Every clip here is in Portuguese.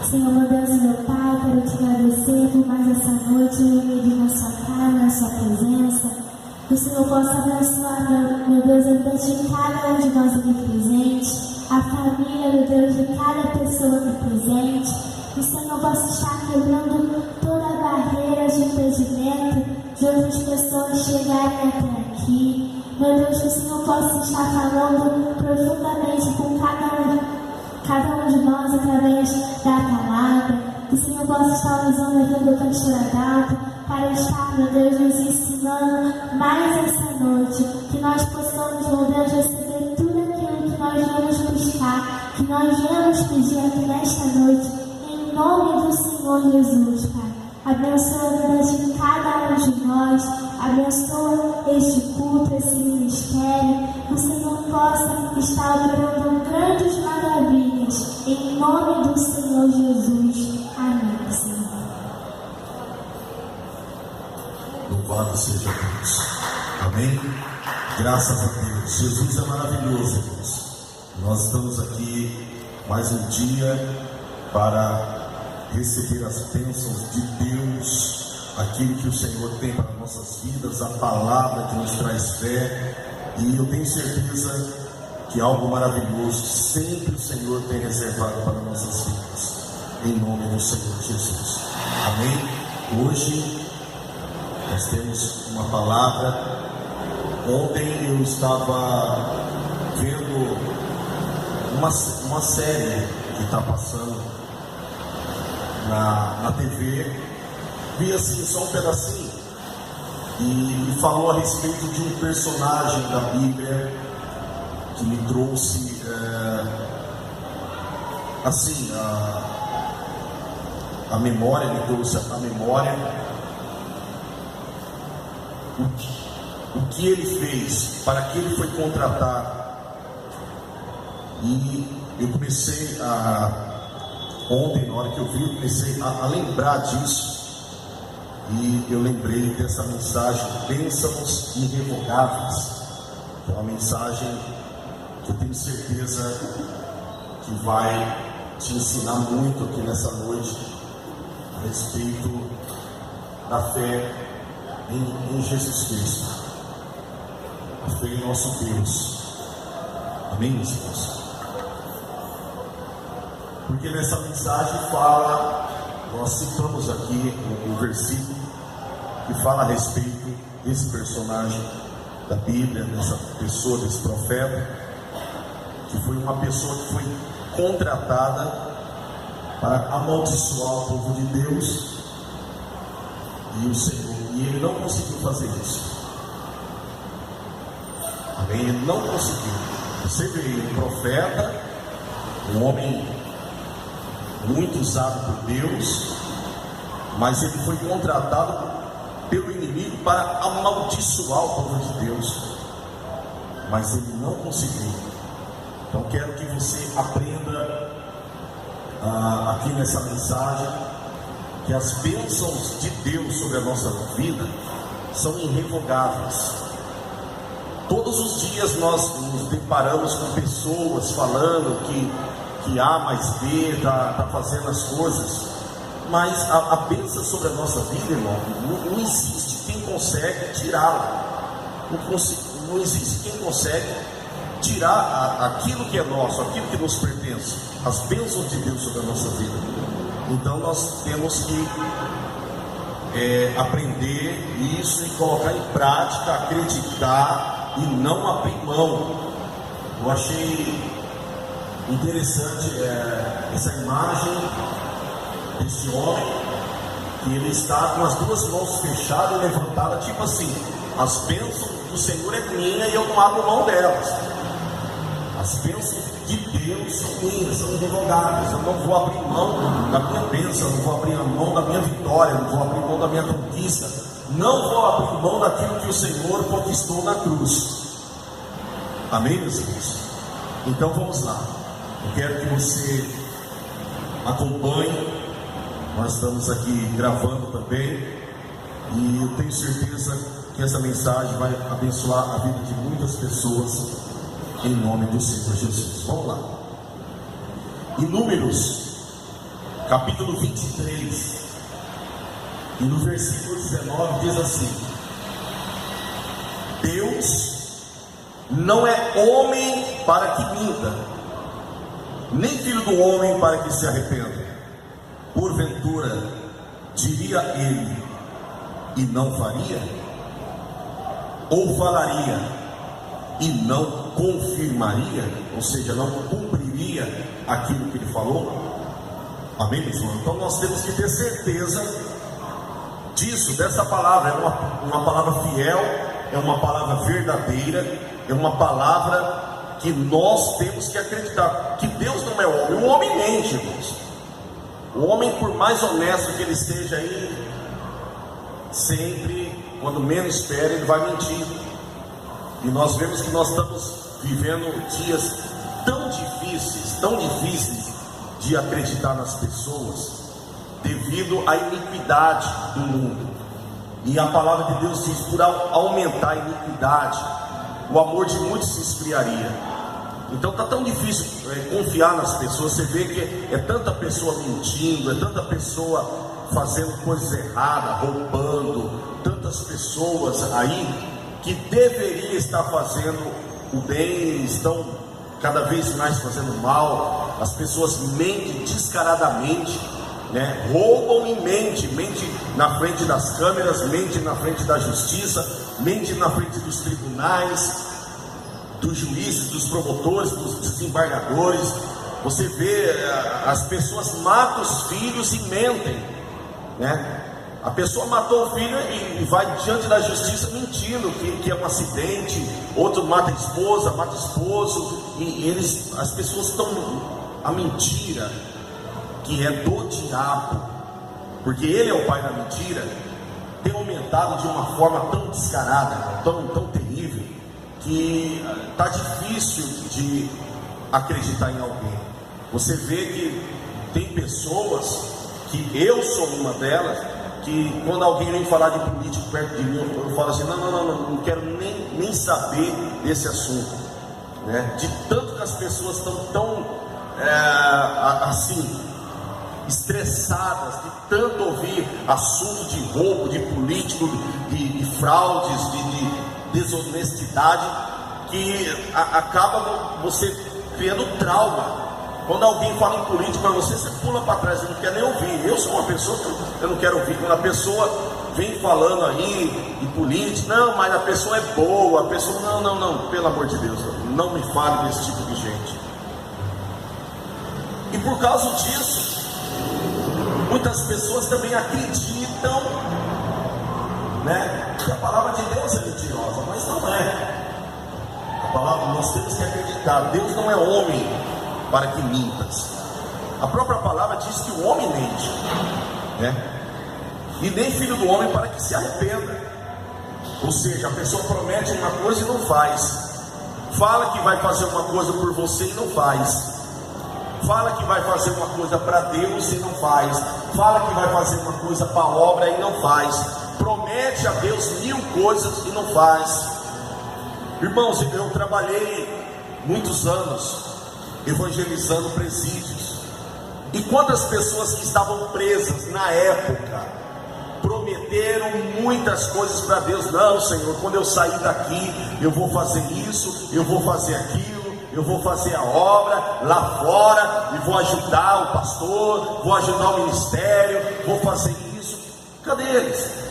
Senhor, meu Deus e meu Pai, quero te agradecer por mais essa noite reunido na sua casa, na sua presença. Que o Senhor possa abençoar, meu Deus, a vida de cada um de nós aqui presente, a família, meu Deus, de cada pessoa aqui presente. Que o Senhor possa estar quebrando toda a barreira de impedimento de outras pessoas chegarem até aqui. Meu Deus, que o Senhor possa estar falando profundamente com cada um de nós através da palavra. Que o Senhor possa estar usando a vida do pastor Adalto para estar, meu Deus, nos ensinando mais essa noite. Que nós possamos, meu Deus, receber tudo aquilo que nós viemos buscar, que nós viemos pedir aqui nesta noite, em nome do Senhor Jesus, Pai. Abençoa a vida de cada um de nós, abençoa este culto, esse ministério, que o Senhor possa estar operando grandes maravilhas, em nome do Senhor Jesus. Amém, Senhor. Louvado seja Deus. Amém? Graças a Deus. Jesus é maravilhoso, Deus. Nós estamos aqui mais um dia para receber as bênçãos de Deus, aquilo que o Senhor tem para nossas vidas, a palavra que nos traz fé. E eu tenho certeza que algo maravilhoso sempre o Senhor tem reservado para nossas vidas, em nome do Senhor Jesus. Amém? Hoje nós temos uma palavra. Ontem eu estava vendo uma série que está passando na TV, vi assim só um pedacinho, e falou a respeito de um personagem da Bíblia que me trouxe a memória, me trouxe a memória o que ele fez, para que ele foi contratado. E eu comecei ontem, na hora que eu vi, eu comecei a lembrar disso, e eu lembrei dessa mensagem, bênçãos irrevogáveis. É uma mensagem que eu tenho certeza que vai te ensinar muito aqui nessa noite, a respeito da fé em Jesus Cristo, a fé em nosso Deus. Amém, meus irmãos? Porque nessa mensagem nós citamos aqui um versículo que fala a respeito desse personagem da Bíblia, dessa pessoa, desse profeta, que foi uma pessoa que foi contratada para amaldiçoar o povo de Deus e o Senhor, e ele não conseguiu fazer isso. Amém? Ele não conseguiu. Você vê um profeta, um homem muito usado por Deus, mas ele foi contratado pelo inimigo para amaldiçoar o povo de Deus, mas ele não conseguiu. Então quero que você aprenda aqui nessa mensagem que as bênçãos de Deus sobre a nossa vida são irrevogáveis. Todos os dias nós nos deparamos com pessoas falando que A mais B está fazendo as coisas, mas a bênção sobre a nossa vida, irmão, não existe quem consegue tirá-la. Não existe quem consegue tirar aquilo que é nosso, aquilo que nos pertence, as bênçãos de Deus sobre a nossa vida. Então nós temos que aprender isso e colocar em prática, acreditar e não abrir mão. Eu achei interessante essa imagem desse homem, que ele está com as duas mãos fechadas e levantadas, tipo assim: as bênçãos do Senhor é minha e eu não abro mão delas. As bênçãos de Deus são minhas, são irrevogáveis. Eu não vou abrir mão da minha bênção, não vou abrir mão da minha vitória, não vou abrir mão da minha conquista, não vou abrir mão daquilo que o Senhor conquistou na cruz. Amém, meus irmãos? Então vamos lá. Eu quero que você acompanhe. Nós estamos aqui gravando também, e eu tenho certeza que essa mensagem vai abençoar a vida de muitas pessoas, em nome do Senhor Jesus. Vamos lá. Em Números, capítulo 23, e no versículo 19 diz assim: Deus não é homem para que minta, nem filho do homem para que se arrependa. Porventura diria ele e não faria? Ou falaria e não confirmaria? Ou seja, não cumpriria aquilo que ele falou? Amém, pessoal? Então nós temos que ter certeza disso, dessa palavra. É uma palavra fiel, é uma palavra verdadeira, é uma palavra que nós temos que acreditar. Que Deus não é homem. O homem mente, irmãos. O homem, por mais honesto que ele esteja aí, sempre, quando menos espera, ele vai mentir. E nós vemos que nós estamos vivendo dias tão difíceis de acreditar nas pessoas, devido à iniquidade do mundo. E a palavra de Deus diz: por aumentar a iniquidade, o amor de muitos se esfriaria. Então está tão difícil confiar nas pessoas. Você vê que é tanta pessoa mentindo, é tanta pessoa fazendo coisas erradas, roubando, tantas pessoas aí que deveria estar fazendo o bem, estão cada vez mais fazendo mal. As pessoas mentem descaradamente, né? Roubam e mente na frente das câmeras, mente na frente da justiça, mente na frente dos tribunais, dos juízes, dos promotores, dos desembargadores. Você vê, as pessoas matam os filhos e mentem, né? A pessoa matou o filho e vai diante da justiça mentindo que é um acidente. Outro mata a esposa, mata o esposo, e as pessoas estão... A mentira, que é do diabo, porque ele é o pai da mentira, tem aumentado de uma forma tão descarada, tão terrível, que está difícil de acreditar em alguém. Você vê que tem pessoas, que eu sou uma delas, que quando alguém vem falar de político perto de mim, eu falo assim: não quero nem saber desse assunto, né? De tanto que as pessoas estão tão assim, estressadas, de tanto ouvir assunto de roubo, de político, de fraudes, de desonestidade, que acaba você criando trauma. Quando alguém fala em política para você, você pula para trás, você não quer nem ouvir. Eu sou uma pessoa que eu não quero ouvir. Quando a pessoa vem falando aí de política, não, mas a pessoa é boa, a pessoa... Não, pelo amor de Deus, não me fale desse tipo de gente. E por causa disso, muitas pessoas também acreditam, né, que a palavra de Deus é mentirosa, mas não é. A palavra, nós temos que acreditar. Deus não é homem para que mintas. A própria palavra diz que o homem mente, né? E nem filho do homem para que se arrependa. Ou seja, a pessoa promete uma coisa e não faz. Fala que vai fazer uma coisa por você e não faz. Fala que vai fazer uma coisa para Deus e não faz. Fala que vai fazer uma coisa para a obra e não faz. Promete a Deus 1000 coisas e não faz. Irmãos, eu trabalhei muitos anos evangelizando presídios. E quantas pessoas que estavam presas na época prometeram muitas coisas para Deus. Não, Senhor, quando eu sair daqui, eu vou fazer isso, eu vou fazer aquilo, eu vou fazer a obra lá fora, e vou ajudar o pastor, vou ajudar o ministério, vou fazer isso. Cadê eles?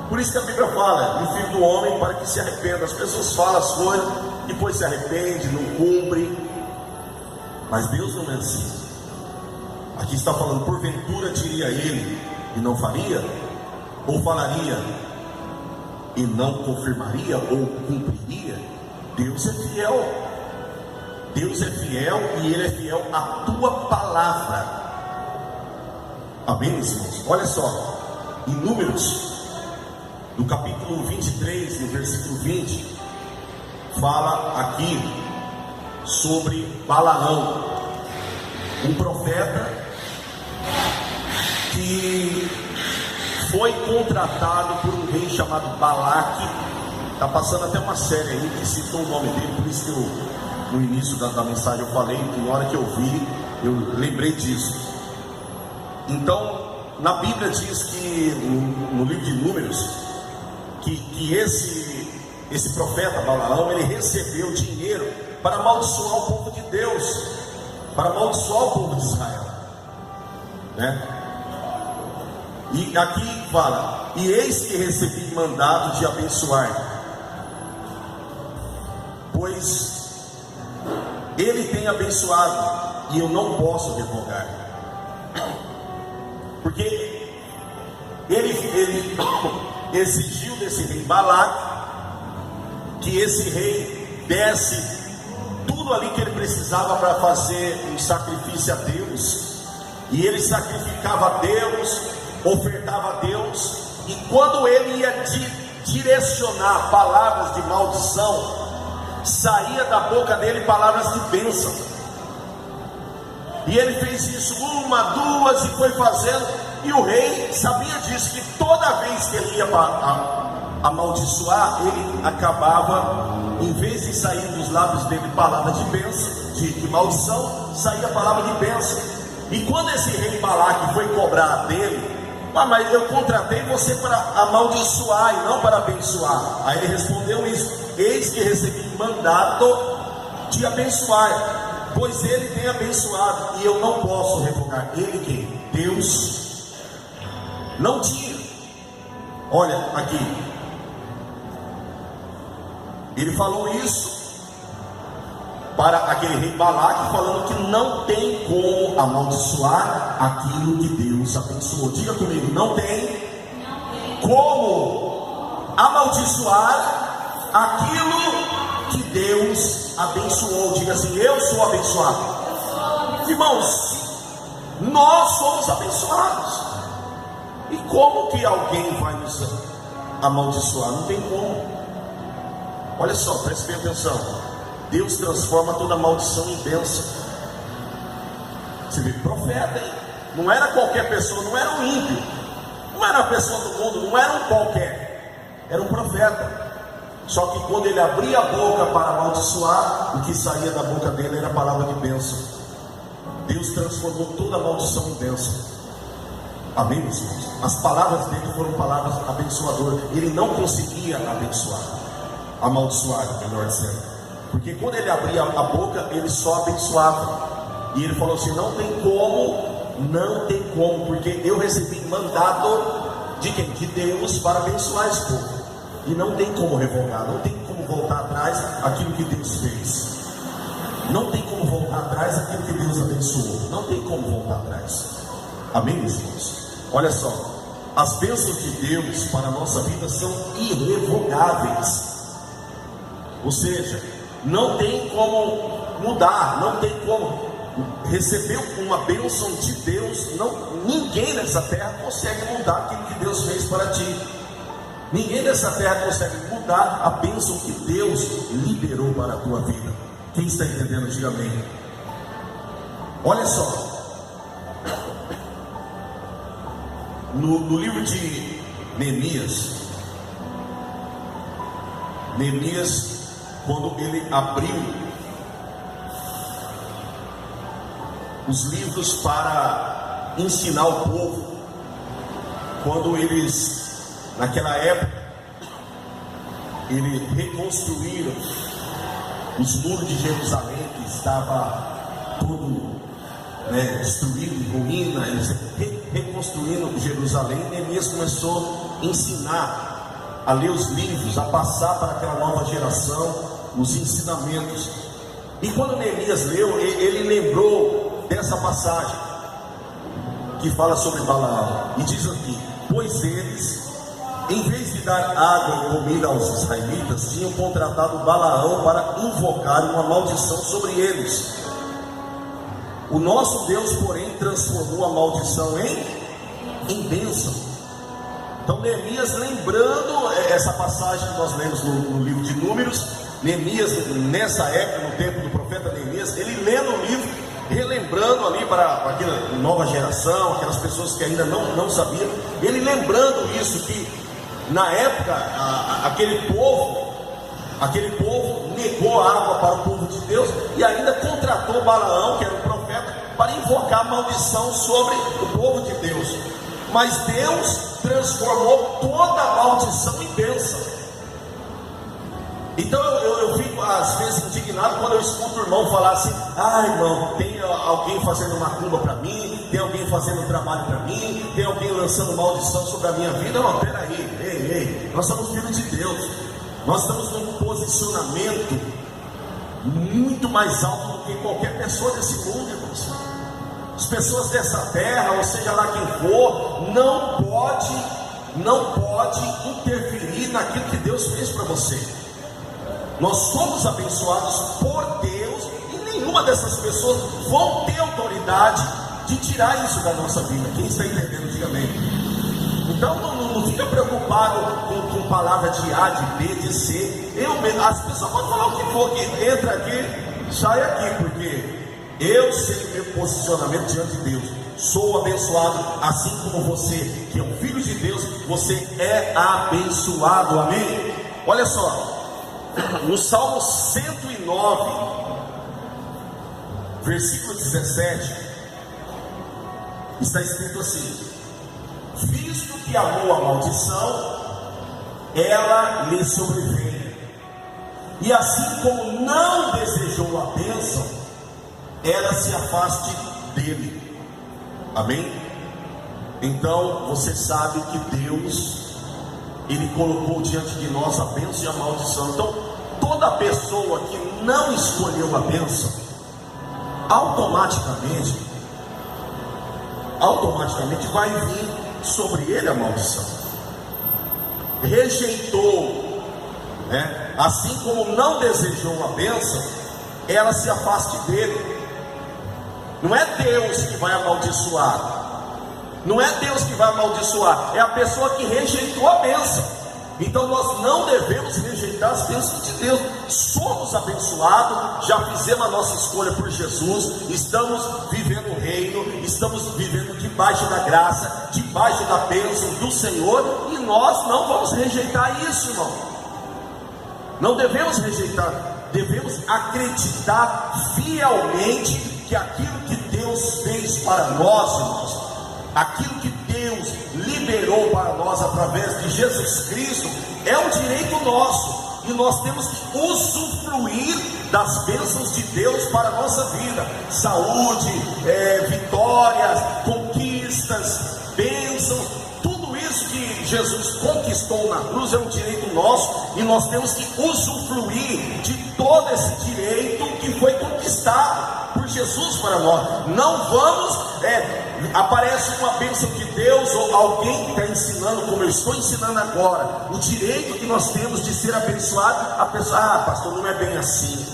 Por isso que a Bíblia fala: o filho do homem para que se arrependa. As pessoas falam as coisas, depois se arrepende, não cumpre. Mas Deus não é assim. Aqui está falando: porventura diria ele e não faria? Ou falaria e não confirmaria ou cumpriria? Deus é fiel. Deus é fiel e Ele é fiel à tua palavra. Amém, irmãos? Olha só, em Números, no capítulo 23, no versículo 20, fala aqui sobre Balaão, um profeta que foi contratado por um rei chamado Balaque. Está passando até uma série aí que citou o nome dele, por isso que no início da mensagem eu falei que na hora que eu vi, Eu lembrei disso. Então, na Bíblia diz que, no livro de Números, que esse profeta Balaão, ele recebeu dinheiro para amaldiçoar o povo de Deus, para amaldiçoar o povo de Israel, né? E aqui fala: e eis que recebi mandado de abençoar, pois ele tem abençoado e eu não posso revogar, porque ele exigiu desse rei Balaque que esse rei desse tudo ali que ele precisava para fazer um sacrifício a Deus, e ele sacrificava a Deus, ofertava a Deus, e quando ele ia direcionar palavras de maldição, saía da boca dele palavras de bênção. E ele fez isso uma, duas, e foi fazendo, e o rei sabia disso, que toda vez que ele ia amaldiçoar, ele acabava, em vez de sair dos lábios dele palavras de bênção, de maldição, saía palavra de bênção. E quando esse rei Balaque foi cobrar dele: mas eu contratei você para amaldiçoar e não para abençoar. Aí ele respondeu isso: eis que recebi mandado de abençoar, pois ele tem abençoado e eu não posso revogar. Ele quem? Deus. Não tinha. Olha aqui, ele falou isso para aquele rei Balaque, falando que não tem como amaldiçoar aquilo que Deus abençoou. Diga comigo: não tem como amaldiçoar aquilo que Deus abençoou. Diga assim: eu sou abençoado. Irmãos, nós somos abençoados. E como que alguém vai nos amaldiçoar? Não tem como. Olha só, preste bem atenção. Deus transforma toda maldição em bênção. Você vê, profeta, hein? Não era qualquer pessoa, não era um ímpio, não era uma pessoa do mundo, não era um qualquer, era um profeta. Só que quando ele abria a boca para amaldiçoar, o que saía da boca dele era a palavra de bênção. Deus transformou toda a maldição em bênção. Amém, meus irmãos? As palavras dele foram palavras abençoadoras. Ele não conseguia amaldiçoar, melhor dizendo, porque quando ele abria a boca, ele só abençoava. E ele falou assim: não tem como, porque eu recebi mandado de quem? De Deus, para abençoar esse povo. E não tem como revogar, não tem como voltar atrás aquilo que Deus fez. Não tem como voltar atrás aquilo que Deus abençoou. Não tem como voltar atrás. Amém, meus irmãos? Olha só, as bênçãos de Deus para a nossa vida são irrevogáveis. Ou seja, não tem como mudar, não tem como receber uma bênção de Deus. Ninguém nessa terra consegue mudar aquilo que Deus fez para ti. Ninguém nessa terra consegue mudar a bênção que Deus liberou para a tua vida. Quem está entendendo, diga amém. Olha só, no livro de Neemias, quando ele abriu os livros para ensinar o povo, quando eles, naquela época, eles reconstruíram os muros de Jerusalém, que estava todo destruído, em ruína, eles reconstruindo Jerusalém. Neemias começou a ensinar, a ler os livros, a passar para aquela nova geração os ensinamentos. E quando Neemias leu, ele lembrou dessa passagem que fala sobre Balaão, e diz aqui: pois eles, em vez de dar água e comida aos israelitas, tinham contratado Balaão para invocar uma maldição sobre eles. O nosso Deus, porém, transformou a maldição em bênção. Então Neemias, lembrando essa passagem que nós lemos no livro de Números, Neemias, nessa época, no tempo do profeta Neemias, ele lendo o livro, relembrando ali para aquela nova geração, aquelas pessoas que ainda não sabiam, ele lembrando isso, que na época aquele povo negou a água para o povo de Deus, e ainda contratou Balaão, que era um profeta, para invocar maldição sobre o povo de Deus. Mas Deus transformou toda a maldição em bênção. Então eu fico às vezes indignado quando eu escuto o irmão falar assim: ah, irmão, tem alguém fazendo macumba para mim, tem alguém fazendo trabalho para mim, tem alguém lançando maldição sobre a minha vida. Não, peraí, ei, nós somos filhos de Deus, nós estamos num posicionamento muito mais alto do que qualquer pessoa desse mundo, irmãos. As pessoas dessa terra, ou seja lá quem for, não pode interferir naquilo que Deus fez para você. Nós somos abençoados por Deus e nenhuma dessas pessoas vão ter autoridade de tirar isso da nossa vida. Quem está entendendo, diga amém. Então não fica preocupado com palavra de A, de B, de C. As pessoas podem falar o que for aqui, entra aqui, sai aqui, porque eu sei o meu posicionamento diante de Deus. Sou abençoado, assim como você, que é um filho de Deus, você é abençoado, amém? Olha só, no Salmo 109, versículo 17, está escrito assim: visto que amou a maldição, ela lhe sobreveio, e assim como não desejou a bênção, ela se afaste dele. Amém? Então você sabe que Deus, Ele colocou diante de nós a bênção e a maldição. Então toda pessoa que não escolheu a bênção, automaticamente vai vir sobre ele a maldição. Rejeitou, né? Assim como não desejou a bênção, ela se afaste dele. Não é Deus que vai amaldiçoar, não é Deus que vai amaldiçoar, é a pessoa que rejeitou a bênção. Então nós não devemos rejeitar as bênçãos de Deus. Somos abençoados, já fizemos a nossa escolha por Jesus, estamos vivendo o reino, estamos vivendo debaixo da graça, debaixo da bênção do Senhor, e nós não vamos rejeitar isso, irmão. Não devemos rejeitar, devemos acreditar fielmente que aquilo que Deus fez para nós, irmãos, aquilo que Deus liberou para nós através de Jesus Cristo, é um direito nosso, e nós temos que usufruir das bênçãos de Deus para a nossa vida. Saúde, vitórias, conquistas, bênçãos, tudo isso que Jesus conquistou na cruz é um direito nosso, e nós temos que usufruir de todo esse direito que foi conquistado por Jesus para nós. Não vamos, aparece uma bênção de Deus, ou alguém que está ensinando, como eu estou ensinando agora, o direito que nós temos de ser abençoado, a pessoa: pastor, não é bem assim.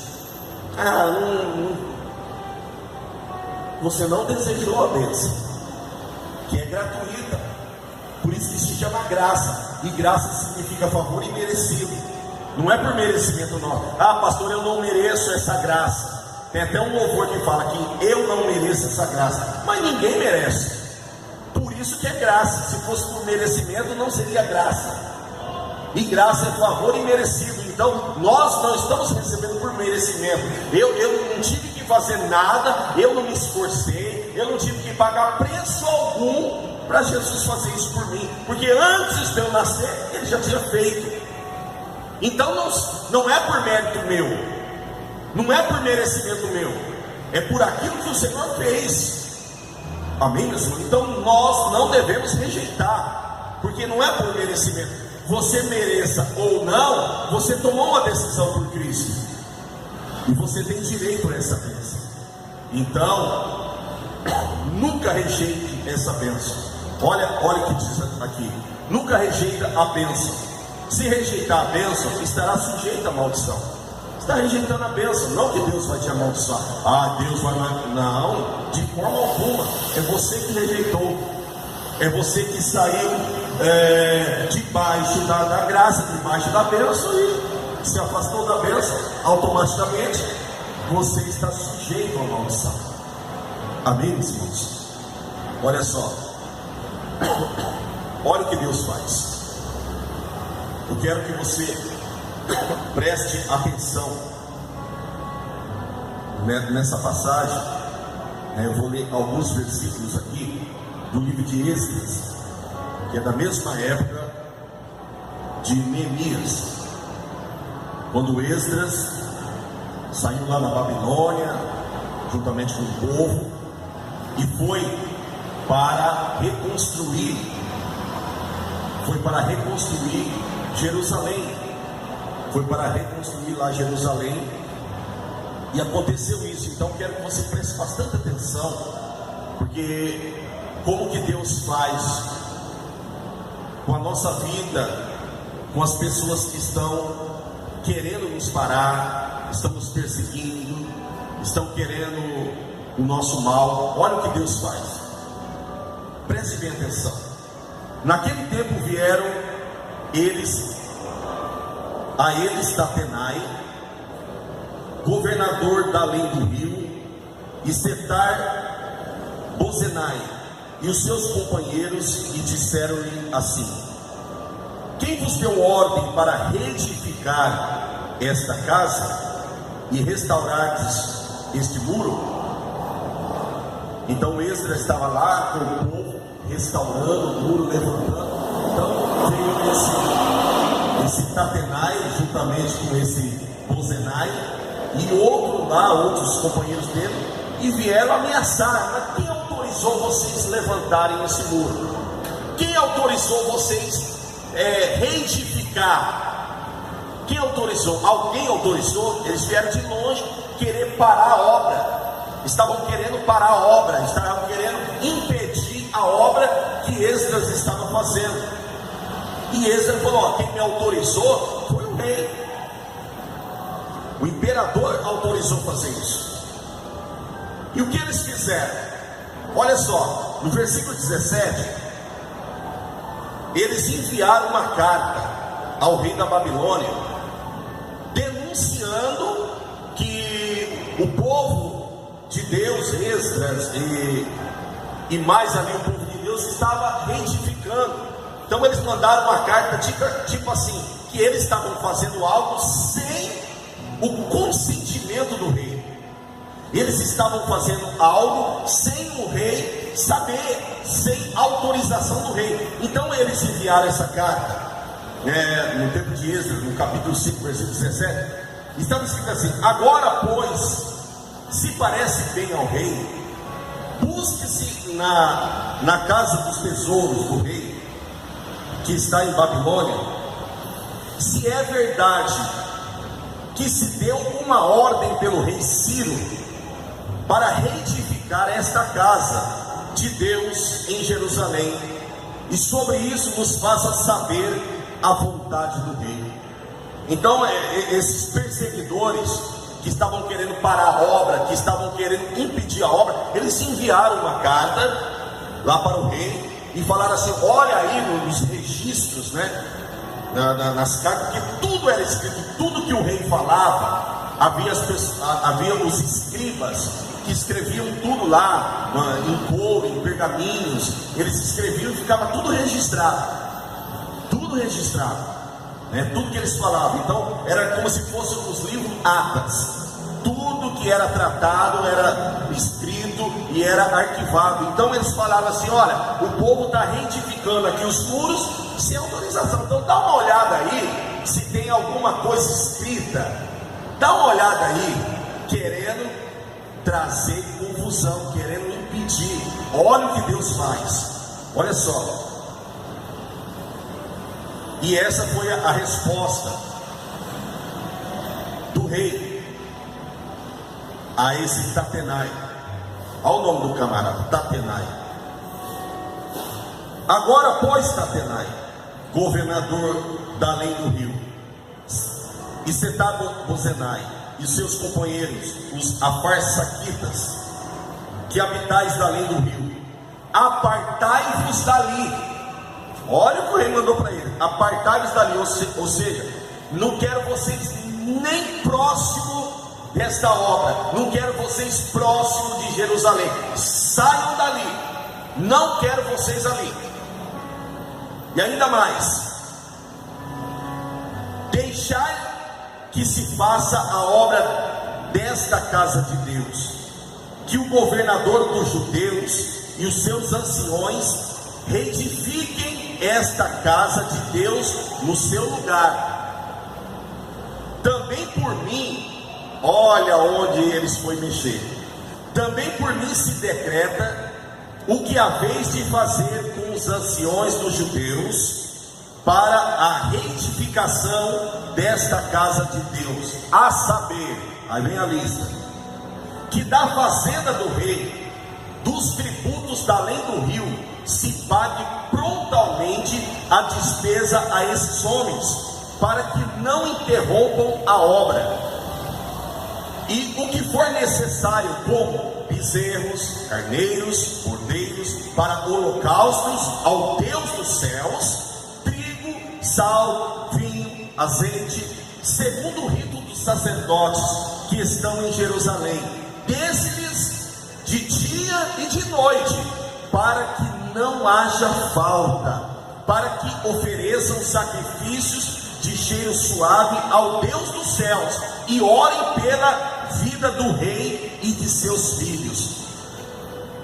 Você não desejou a bênção, que é gratuita, por isso que se chama graça, e graça significa favor imerecido, não é por merecimento não. Pastor, eu não mereço essa graça. Tem até um louvor que fala que eu não mereço essa graça, mas ninguém merece, por isso que é graça. Se fosse por merecimento, não seria graça, e graça é favor imerecido. Então nós não estamos recebendo por merecimento. Eu não tive que fazer nada, eu não me esforcei, eu não tive que pagar preço algum para Jesus fazer isso por mim, porque antes de eu nascer, Ele já tinha feito. Então não é por mérito meu, não é por merecimento meu, é por aquilo que o Senhor fez. Amém, meus irmãos? Então nós não devemos rejeitar, porque não é por merecimento. Você mereça ou não, você tomou uma decisão por Cristo, e você tem direito a essa bênção. Então nunca rejeite essa bênção. Olha o que diz aqui: nunca rejeita a bênção. Se rejeitar a bênção, estará sujeito à maldição. Está rejeitando a bênção, não que Deus vai te amaldiçoar. Deus vai... Não, de forma alguma. É você que rejeitou, é você que saiu debaixo da graça, debaixo da bênção, e se afastou da bênção. Automaticamente você está sujeito à maldição. Amém, meus irmãos? Olha só, olha o que Deus faz. Eu quero que você preste atenção nessa passagem, Eu vou ler alguns versículos aqui do livro de Esdras, que é da mesma época de Neemias, quando Esdras saiu lá na Babilônia, juntamente com o povo, e foi para reconstruir Jerusalém, foi para reconstruir lá Jerusalém, e aconteceu isso. Então quero que você preste bastante atenção, porque como que Deus faz com a nossa vida, com as pessoas que estão querendo nos parar, estão nos perseguindo, estão querendo o nosso mal. Olha o que Deus faz, preste bem atenção. Naquele tempo vieram a eles Tatenai, governador da além do rio, e Setar-Bozenai e os seus companheiros, e disseram-lhe assim: quem vos deu ordem para reedificar esta casa e restaurardes este muro? Então Esdras estava lá com o povo, restaurando o muro, levantando. Então veio esse Tatenai, juntamente com esse Bozenai, e outros companheiros dele, e vieram ameaçar. Mas quem autorizou vocês levantarem esse muro? Quem autorizou vocês reedificar? Quem autorizou? Alguém autorizou? Eles vieram de longe querer parar a obra. Estavam querendo parar a obra, estavam querendo impedir a obra que Esdras estava fazendo. E Esdras falou: quem me autorizou foi o rei. O imperador autorizou fazer isso. E o que eles fizeram? Olha só, no versículo 17, eles enviaram uma carta ao rei da Babilônia, denunciando que o povo de Deus, Esdras e mais ali o povo de Deus, estava reedificando. Então eles mandaram uma carta tipo assim, que eles estavam fazendo algo sem o consentimento do rei. Eles estavam fazendo algo sem o rei saber, sem autorização do rei. Então eles enviaram essa carta, no tempo de Esdras, no capítulo 5, versículo 17. Estava escrito assim: agora, pois, se parece bem ao rei, busque-se na casa dos tesouros do rei, que está em Babilônia, se é verdade que se deu uma ordem pelo rei Ciro para reedificar esta casa de Deus em Jerusalém, e sobre isso nos faça saber a vontade do rei. Então esses perseguidores que estavam querendo parar a obra, que estavam querendo impedir a obra, eles enviaram uma carta lá para o rei e falaram assim: olha aí nos registros, nas cartas, que tudo era escrito, tudo que o rei falava, havia os escribas que escreviam tudo lá, em couro, em pergaminhos. Eles escreviam e ficava tudo registrado, tudo que eles falavam. Então era como se fossem os livros atas, tudo que era tratado era escrito e era arquivado. Então eles falaram assim: olha, o povo está reedificando aqui os muros sem autorização, então dá uma olhada aí se tem alguma coisa escrita, dá uma olhada aí, querendo trazer confusão, querendo impedir. Olha o que Deus faz, olha só. E essa foi a resposta do rei a esse Tatenai. Olha o nome do camarada, Tatenai. Agora, pois, Tatenai, governador da além do rio, e Setar-Bozenai e seus companheiros, os Afarsaquitas, que habitais da além do rio, apartai-vos dali. Olha o que o rei mandou para ele: apartai-vos dali, ou seja, não quero vocês nem próximo desta obra, não quero vocês próximo de Jerusalém, saiam dali, não quero vocês ali. E ainda mais, deixai que se faça a obra desta casa de Deus, que o governador dos judeus e os seus anciões reedifiquem esta casa de Deus no seu lugar. Também por mim, olha onde eles foi mexer, também por mim se decreta o que haveis de fazer com os anciões dos judeus para a reedificação desta casa de Deus, a saber, aí vem a lista, que da fazenda do rei, dos tributos da além do rio, se pague prontamente a despesa a esses homens, para que não interrompam a obra, e o que for necessário, como bezerros, carneiros, cordeiros, para holocaustos ao Deus dos céus, trigo, sal, vinho, azeite, segundo o rito dos sacerdotes que estão em Jerusalém, desse-lhes de dia e de noite, para que não haja falta, para que ofereçam sacrifícios de cheiro suave ao Deus dos céus, e orem pela vida do rei e de seus filhos.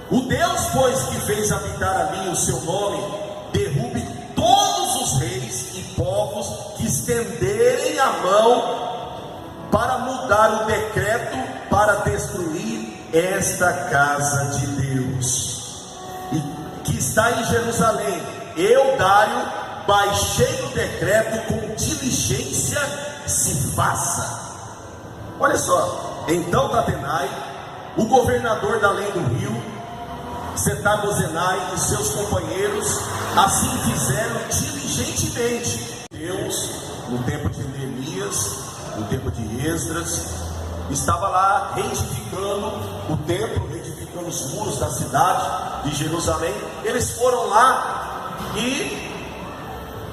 O Deus, pois, que fez habitar ali o seu nome, derrube todos os reis e povos que estenderem a mão para mudar o decreto para destruir esta casa de Deus, e que está em Jerusalém. Eu, Dário, baixei o decreto, com diligência se faça. Olha só, então Tatenai, o governador da além do rio, Setar-Bozenai e seus companheiros assim fizeram diligentemente. Deus, no tempo de Neemias, no tempo de Esdras, estava lá reedificando o templo, reedificando os muros da cidade de Jerusalém. Eles foram lá e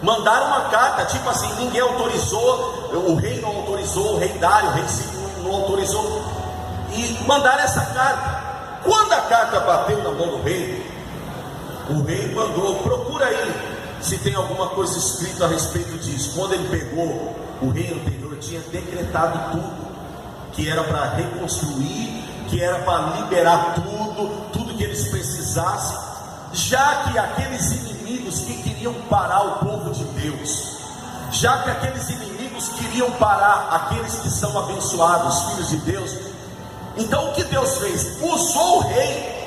mandaram uma carta, tipo assim, ninguém autorizou, o rei não autorizou, o rei Dário, o rei Ciro não autorizou, e mandaram essa carta. Quando a carta bateu na mão do rei, o rei mandou, procura aí se tem alguma coisa escrita a respeito disso. Quando ele pegou, o rei anterior tinha decretado tudo, que era para reconstruir, que era para liberar tudo que eles precisassem, já que aqueles inimigos que queriam parar o povo de Deus, já que aqueles inimigos queriam parar aqueles que são abençoados, filhos de Deus. Então o que Deus fez? Usou o rei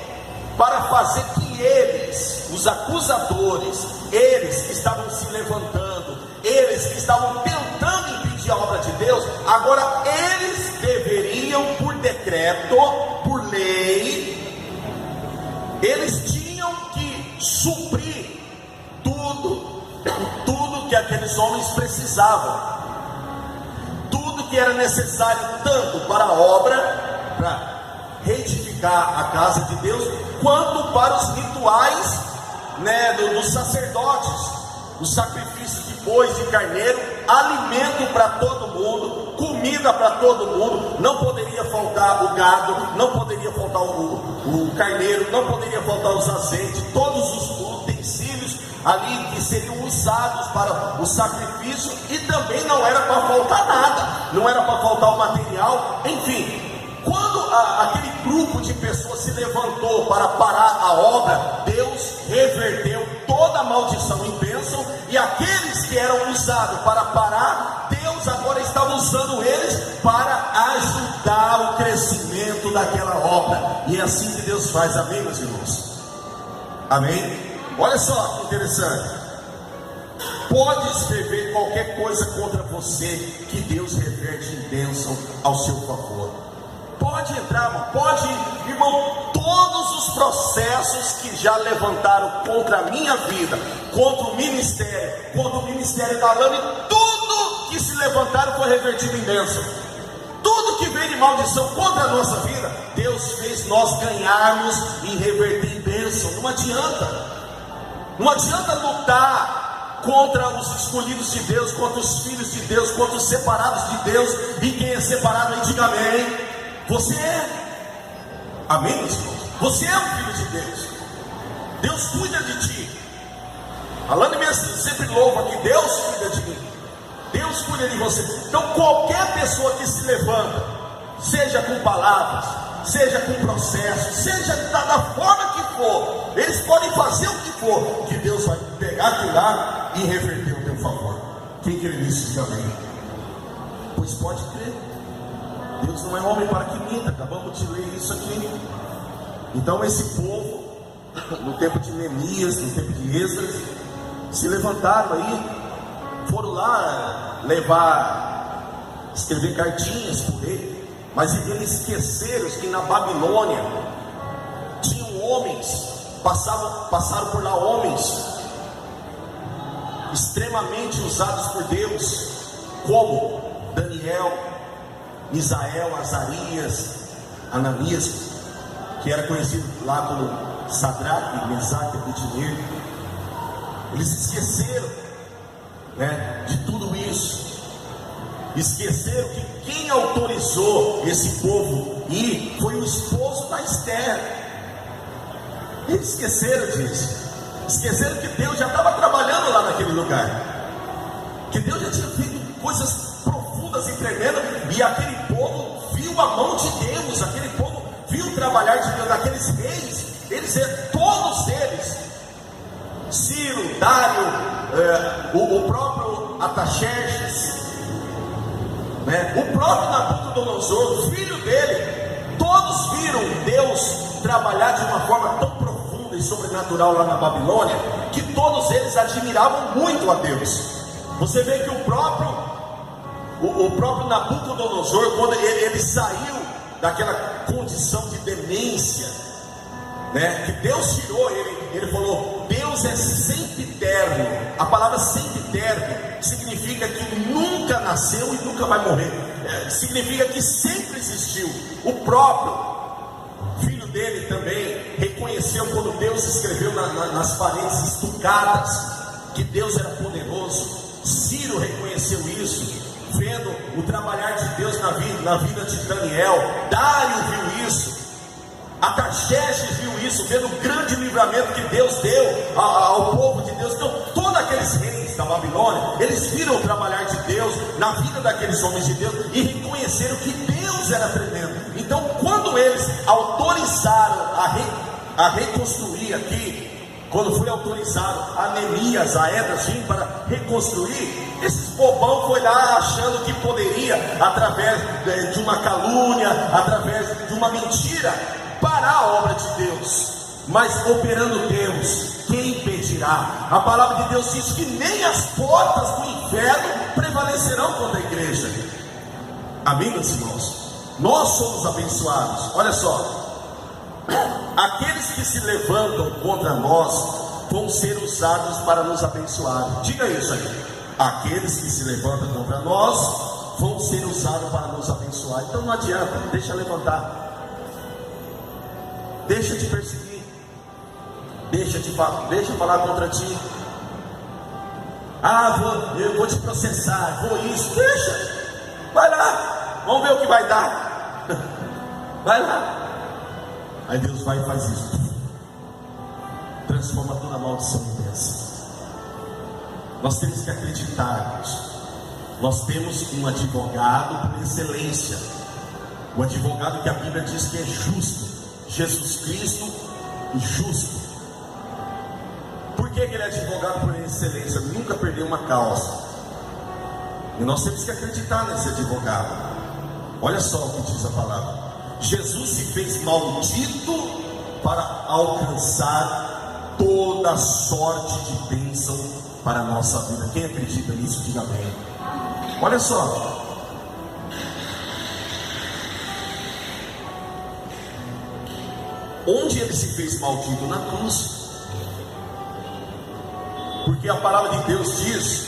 para fazer que eles, os acusadores, eles que estavam se levantando, eles que estavam tentando impedir a obra de Deus, agora eles deveriam, por decreto, por lei, eles tinham que suprir tudo que aqueles homens precisavam, tudo que era necessário, tanto para a obra, para reedificar a casa de Deus, quanto para os rituais, dos sacerdotes, os sacrifícios de bois e carneiro, alimento para todo mundo, comida para todo mundo. Não poderia faltar o gado, não poderia faltar o carneiro, não poderia faltar os azeites, todos os utensílios ali que seriam usados para o sacrifício, e também não era para faltar nada, não era para faltar o material. Enfim, quando aquele grupo de pessoas se levantou para parar a obra, Deus reverteu toda a maldição em bênção, e aqueles que eram usados para parar, Deus agora estava usando eles para ajudar o crescimento daquela obra. E é assim que Deus faz, amém, meus irmãos? Amém? Olha só que interessante. Pode escrever qualquer coisa contra você, que Deus reverte em bênção ao seu favor. Pode entrar, irmão, pode, irmão, todos os processos que já levantaram contra a minha vida, contra o ministério da Lame, tudo que se levantaram foi revertido em bênção. Tudo que veio de maldição contra a nossa vida, Deus fez nós ganharmos e reverter em bênção. Não adianta lutar contra os escolhidos de Deus, contra os filhos de Deus, contra os separados de Deus. E quem é separado aí, diga amém. Você é, amém, meus irmãos? Você é um filho de Deus. Deus cuida de ti. Alane mesmo sempre louva que Deus cuida de mim, Deus cuida de você. Então qualquer pessoa que se levanta, seja com palavras, seja com processo, seja da forma que for, eles podem fazer o que for, que Deus vai pegar aquilo lá e reverter o teu favor. Quem crê nisso, diga amém. Pois pode crer, Deus não é homem para que minta. Acabamos de ler isso aqui. Então esse povo, no tempo de Neemias, no tempo de Esdras, se levantaram aí, foram lá escrever cartinhas por ele, mas eles esqueceram que na Babilônia tinham homens, passaram por lá homens extremamente usados por Deus, como Daniel, Misael, Azarias, Ananias, que era conhecido lá como Sadraque, Mesaque e Abednego. Eles esqueceram, de tudo isso. Esqueceram que quem autorizou esse povo ir foi o esposo da Esther. Eles esqueceram disso. Esqueceram que Deus já estava trabalhando lá naquele lugar, que Deus já tinha feito coisas profundas e tremendas, e aquele povo viu a mão de Deus, aquele povo viu o trabalhar de Deus. Aqueles reis, todos eles, Ciro, Dário, o próprio Ataxerxes, o próprio Nabucodonosor, o filho dele, todos viram Deus trabalhar de uma forma tão profunda e sobrenatural lá na Babilônia, que todos eles admiravam muito a Deus. Você vê que o próprio Nabucodonosor, quando ele saiu daquela condição de demência, que Deus tirou ele falou: Deus é sempiterno. A palavra sempiterno significa que nunca nasceu e nunca vai morrer, significa que sempre existiu. O próprio filho dele também reconheceu, quando Deus escreveu nas paredes estucadas, que Deus era poderoso. Ciro reconheceu isso, vendo o trabalhar de Deus na vida de Daniel. Dário viu isso, Ataxerxes viu isso, vendo o grande livramento que Deus deu ao povo de Deus. Então, todos aqueles reis da Babilônia, eles viram o trabalhar de Deus na vida daqueles homens de Deus e reconheceram que Deus era tremendo. Então, quando eles autorizaram a reconstruir aqui, quando foi autorizado a Neemias, a Esdras vir para reconstruir, esses bobão foi lá achando que poderia, através de uma calúnia, através de uma mentira, parar a obra de Deus. Mas operando Deus, quem impedirá? A palavra de Deus diz que nem as portas do inferno prevalecerão contra a igreja. Amém, meus irmãos? Nós somos abençoados. Olha só, aqueles que se levantam contra nós vão ser usados para nos abençoar. Diga isso aí. Aqueles que se levantam contra nós vão ser usados para nos abençoar. Então não adianta, deixa levantar, deixa te perseguir, deixa falar contra ti. Eu vou te processar, vou isso. Deixa, vai lá, vamos ver o que vai dar. Vai lá. Aí Deus vai e faz isso, transforma toda a maldição em bênção. Nós temos que acreditar nisso. Nós temos um advogado por excelência, o advogado que a Bíblia diz que é justo, Jesus Cristo, justo. Por que ele é advogado por excelência? Nunca perdeu uma causa. E nós temos que acreditar nesse advogado. Olha só o que diz a palavra: Jesus se fez maldito para alcançar toda sorte de bênção para a nossa vida. Quem acredita nisso, diga amém. Olha só, onde ele se fez maldito? Na cruz. Porque a palavra de Deus diz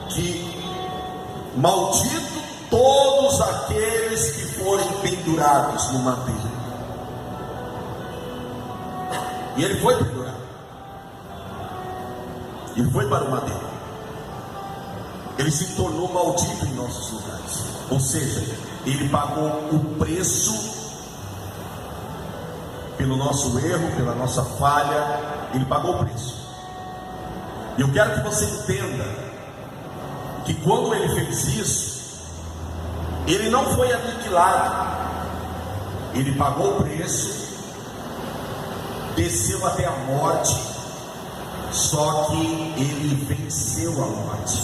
que maldito todos aqueles que forem pendurados no madeiro. E ele foi pendurado, ele foi para o madeiro, ele se tornou maldito em nossos lugares. Ou seja, ele pagou o preço pelo nosso erro, pela nossa falha. Ele pagou o preço. E eu quero que você entenda que quando ele fez isso, ele não foi aniquilado, Ele pagou o preço, desceu até a morte, só que ele venceu a morte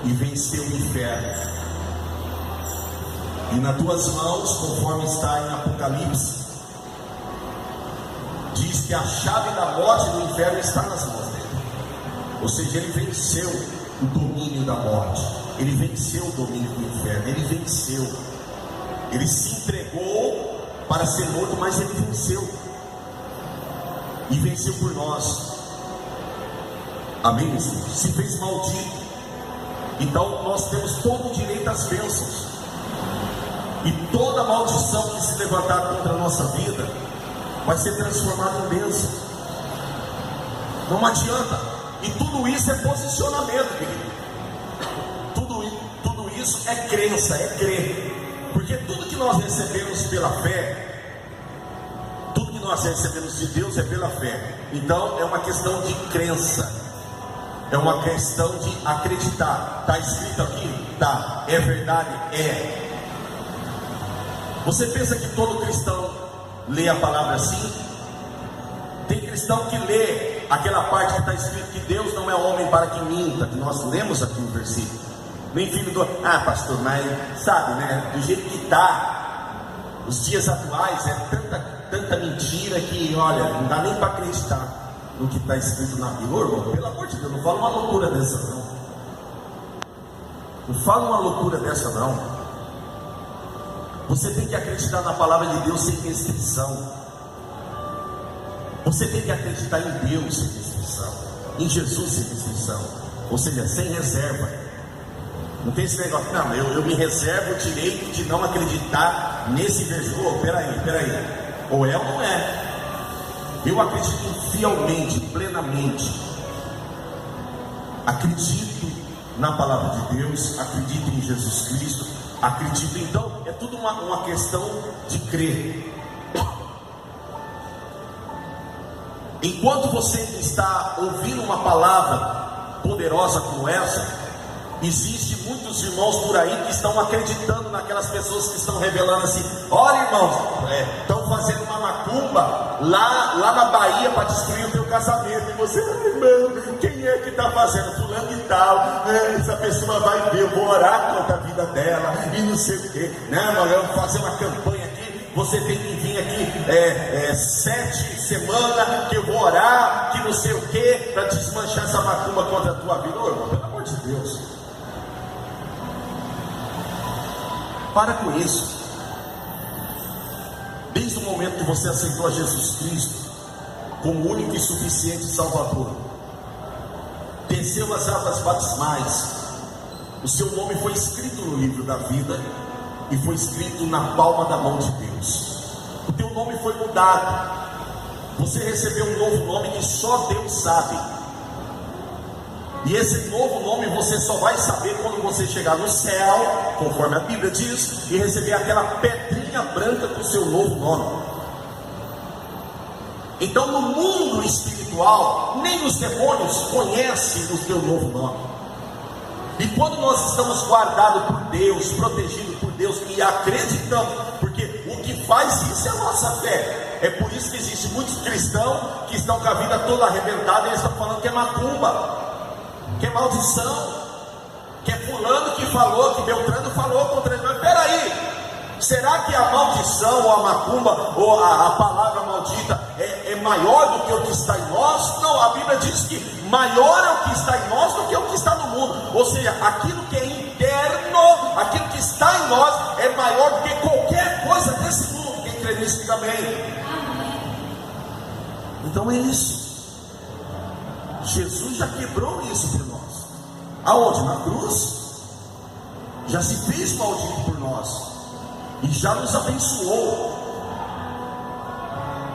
e venceu o inferno. E nas tuas mãos, conforme está em Apocalipse, diz que a chave da morte e do inferno está nas mãos dele. Ou seja, ele venceu o domínio da morte, ele venceu o domínio do inferno, ele venceu. Ele se entregou para ser morto, mas ele venceu. E venceu por nós. Amém? Se fez maldito. Então nós temos todo o direito às bênçãos. E toda maldição que se levantar contra a nossa vida vai ser transformada em bênção. Não adianta. E tudo isso é posicionamento, querido. Tudo isso é crença, é crer. Porque tudo que nós recebemos pela fé, tudo que nós recebemos de Deus é pela fé. Então é uma questão de crença, é uma questão de acreditar. Está escrito aqui? Tá. É verdade? É. Você pensa que todo cristão lê a palavra assim? Tem cristão que lê aquela parte que está escrito que Deus não é homem para que minta, que nós lemos aqui no versículo. Nem filho do... pastor, mas sabe, né? Do jeito que está, os dias atuais é tanta mentira que, olha, não dá nem para acreditar no que está escrito na Bíblia. Irmão, pelo amor de Deus, não fala uma loucura dessa não. Não fala uma loucura dessa não. Você tem que acreditar na palavra de Deus sem restrição. Você tem que acreditar em Deus sem restrição, em Jesus sem restrição, ou seja, sem reserva. Não tem esse negócio, não, eu me reservo o direito de não acreditar nesse versículo. Peraí, ou é ou não é. Eu acredito fielmente, plenamente. Acredito na palavra de Deus, acredito em Jesus Cristo, acredito. Então, é tudo uma questão de crer. Enquanto você está ouvindo uma palavra poderosa como essa, existe muitos irmãos por aí que estão acreditando naquelas pessoas que estão revelando assim: olha, irmãos, estão fazendo uma macumba lá na Bahia para destruir o teu casamento. E você, irmão, quem é que está fazendo? Fulano e tal. Essa pessoa vai ver, eu vou orar contra a vida dela e não sei o que, né, irmão? Eu vou fazer uma campanha aqui. Você tem que vir aqui 7 semanas que eu vou orar, que não sei o que, para desmanchar essa macumba contra a tua vida. Ô, irmão, pelo amor de Deus, para com isso. Desde o momento que você aceitou a Jesus Cristo como único e suficiente Salvador, desceu as águas batismais, o seu nome foi escrito no livro da vida e foi escrito na palma da mão de Deus. O teu nome foi mudado. Você recebeu um novo nome que só Deus sabe. E esse novo nome você só vai saber quando você chegar no céu, conforme a Bíblia diz, e receber aquela pedrinha branca com o seu novo nome. Então, no mundo espiritual, nem os demônios conhecem o teu novo nome. E quando nós estamos guardados por Deus, protegidos por Deus e acreditamos, porque o que faz isso é a nossa fé. É por isso que existe muitos cristãos que estão com a vida toda arrebentada e eles estão falando que é macumba, que é maldição, que é fulano que falou, que Beltrano falou contra ele. Mas peraí, será que a maldição ou a macumba ou a palavra maldita é maior do que o que está em nós? Não, a Bíblia diz que maior é o que está em nós do que o que está no mundo. Ou seja, aquilo que é interno, aquilo que está em nós é maior do que qualquer coisa desse mundo. Quem crê nisso, diga amém. Então é isso. Jesus já quebrou isso por nós. Aonde? Na cruz. Já se fez maldito por nós e já nos abençoou.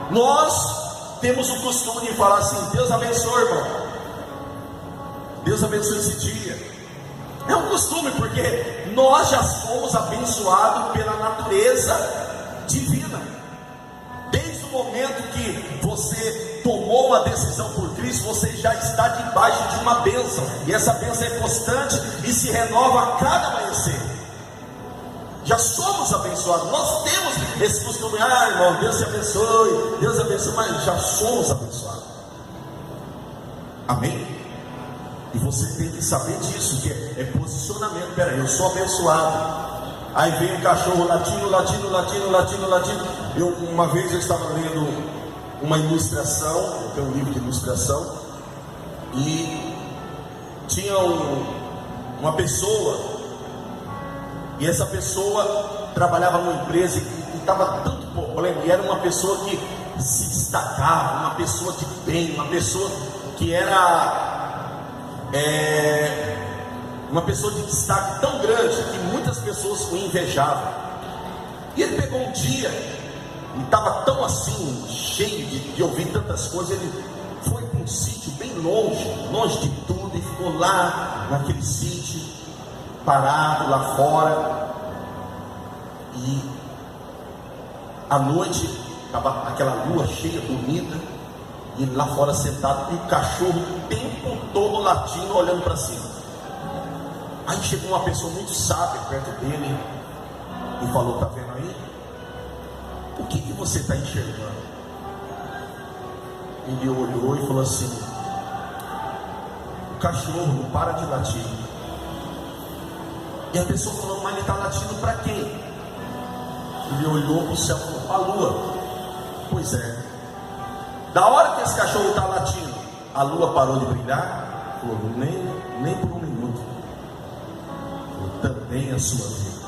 Nós temos o costume de falar assim: Deus abençoe, irmão, Deus abençoe esse dia. É um costume, porque nós já somos abençoados pela natureza divina. Desde o momento que você tomou uma decisão por Cristo, você já está debaixo de uma bênção, e essa bênção é constante e se renova a cada amanhecer. Já somos abençoados, nós temos esse costume, irmão, Deus te abençoe, Deus abençoe, mas já somos abençoados. Amém? E você tem que saber disso, que é posicionamento. Peraí, eu sou abençoado. Aí vem um cachorro latindo. Uma vez eu estava lendo uma ilustração, eu tenho um livro de ilustração, e tinha uma pessoa, e essa pessoa trabalhava numa empresa e estava tanto problema, e era uma pessoa que se destacava, uma pessoa de bem, uma pessoa que era uma pessoa de destaque tão grande que muitas pessoas o invejavam. E ele pegou um dia e estava tão assim, cheio de ouvir tantas coisas, ele foi para um sítio bem longe de tudo, e ficou lá naquele sítio, parado lá fora. E à noite estava aquela lua cheia, bonita, e ele lá fora sentado, e o cachorro o tempo todo latindo, olhando para cima. Aí chegou uma pessoa muito sábia perto dele e falou: tá vendo aí? O que você está enxergando? Ele olhou e falou assim: o cachorro não para de latir. E a pessoa falou: mas ele está latindo para quem? Ele olhou para o céu e falou: para a lua. Pois é, da hora que esse cachorro está latindo, a lua parou de brilhar? Falou: nem por um minuto. Falou: também a sua vida.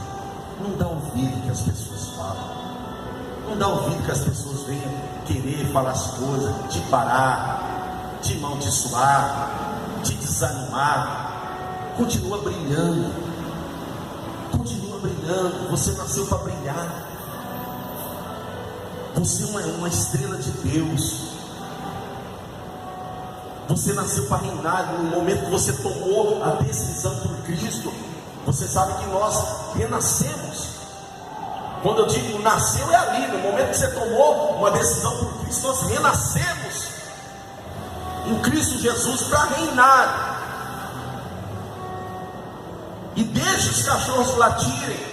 Não dá ouvido que as pessoas falam, não dá ouvido que as pessoas venham querer falar as coisas, te parar, te amaldiçoar, te desanimar. Continua brilhando, você nasceu para brilhar, você é uma estrela de Deus, você nasceu para reinar. No momento que você tomou a decisão por Cristo, você sabe que nós renascemos. Quando eu digo nasceu, é ali, no momento que você tomou uma decisão por Cristo, nós renascemos em Cristo Jesus para reinar. E deixa os cachorros latirem,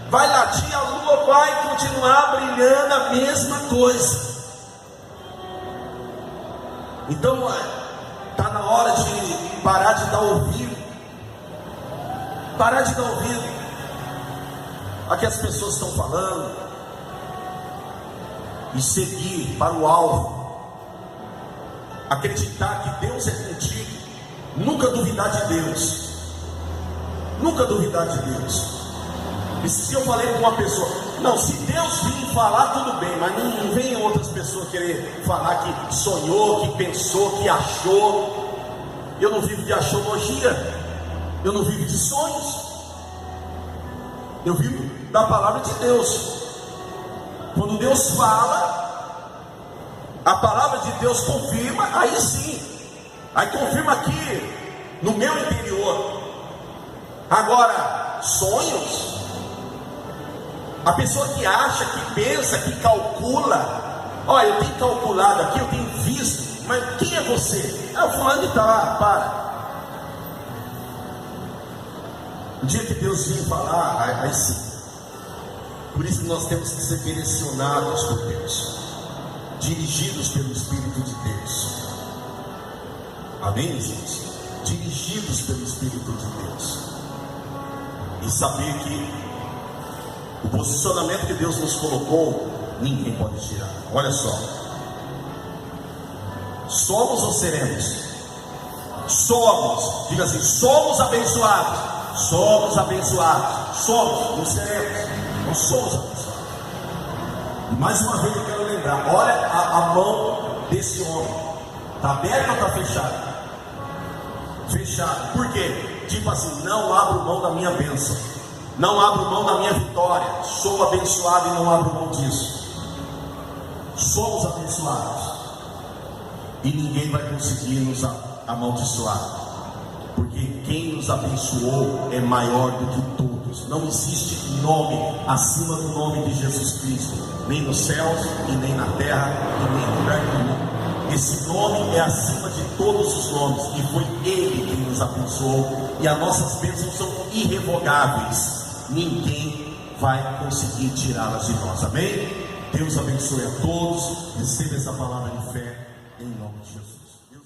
vai latir, a lua vai continuar brilhando, a mesma coisa. Então está na hora de parar de dar ouvido, a que as pessoas estão falando, e seguir para o alvo, acreditar que Deus é contigo, nunca duvidar de Deus, E se eu falei com uma pessoa: não, se Deus vir falar, tudo bem, mas não venham outras pessoas querer falar que sonhou, que pensou, que achou. Eu não vivo de astrologia, eu não vivo de sonhos, eu vivo da palavra de Deus. Quando Deus fala, a palavra de Deus confirma, aí sim, aí confirma aqui no meu interior. Agora, sonhos, a pessoa que acha, que pensa, que calcula, olha, eu tenho calculado aqui, eu tenho visto, mas quem é você? É o fulano de tal. Para. O dia que Deus vir falar, aí sim. Por isso que nós temos que ser direcionados por Deus, dirigidos pelo Espírito de Deus. Amém, gente? Dirigidos pelo Espírito de Deus, e saber que o posicionamento que Deus nos colocou, ninguém pode tirar. Olha só, somos ou seremos? Somos, diga assim: somos abençoados, somos, não seremos, nós somos abençoados. E mais uma vez eu quero lembrar: olha a mão desse homem, está aberta ou está fechada? Fechado. Por quê? Tipo assim: não abro mão da minha bênção, não abro mão da minha vitória, sou abençoado e não abro mão disso. Somos abençoados, e ninguém vai conseguir nos amaldiçoar, porque quem nos abençoou é maior do que todos. Não existe nome acima do nome de Jesus Cristo, nem nos céus, e nem na terra, e nem no lugar nenhum. Esse nome é acima de todos os nomes, e foi Ele quem nos abençoou, e as nossas bênçãos são irrevogáveis. Ninguém vai conseguir tirá-las de nós, amém? Deus abençoe a todos, receba essa palavra de fé, em nome de Jesus.